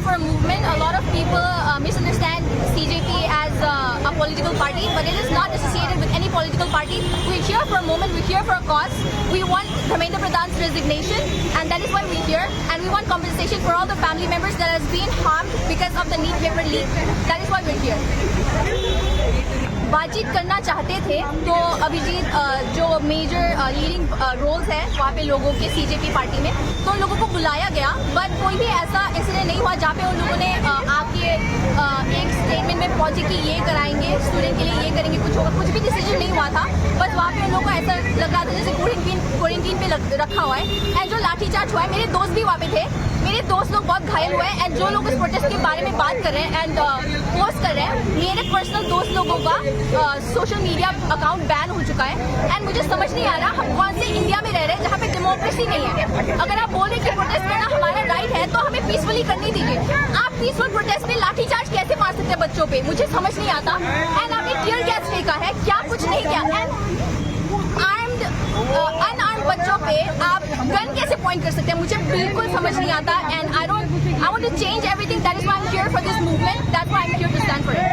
here for a movement. A lot of people misunderstand CJP as a political party, but it is not associated with any political party. We're here for a moment, we're here for a cause. We want Dharmendra Pradhan's resignation, and that is why we're here. And we want compensation for all the family members that has been harmed because of the NEET paper leak. That is why we're here. बातचीत करना चाहते थे तो अभिजीत जो major leading roles हैं वहाँ पे लोगों के सीजेपी पार्टी में, तो उन लोगों को बुलाया गया, बट कोई भी ऐसा इंसिडेंट नहीं हुआ जहाँ पे उन लोगों ने आके एक स्टेटमेंट में पहुंचे कि ये कराएंगे स्टूडेंट के लिए, ये करेंगे, कुछ होगा, कुछ भी डिसीजन नहीं हुआ था। बस वहाँ पे उन लोगों को ऐसा लग रहा था जैसे क्वारंटीन पे रखा हुआ है। एंड जो लाठीचार्ज हुआ है, मेरे दोस्त भी वहाँ पे थे, मेरे दोस्त लोग बहुत घायल हुए हैं। एंड जो लोग इस प्रोटेस्ट के बारे में बात कर रहे हैं एंड पोस्ट कर रहे हैं, मेरे पर्सनल दोस्त लोगों का सोशल मीडिया अकाउंट बैन हो चुका है। एंड मुझे समझ नहीं आ रहा हम कौन से इंडिया में रह रहे हैं जहाँ पे डेमोक्रेसी नहीं है। अगर आप बोल रहे हैं कि प्रोटेस्ट करना हमारा राइट है तो हमें पीसफुली करने दीजिए। आप पीसफुल प्रोटेस्ट में लाठीचार्ज कैसे मार सकते हैं बच्चों पे, मुझे समझ नहीं आता। एंड आपने टीयर गैस फेंका है, क्या कुछ नहीं किया। एंड अनआर्म्ड बच्चों पे आप गन कैसे पॉइंट कर सकते हैं, मुझे बिल्कुल समझ नहीं आता। And I want to change everything, that is why I am here for this movement, that's why I am here to stand for it.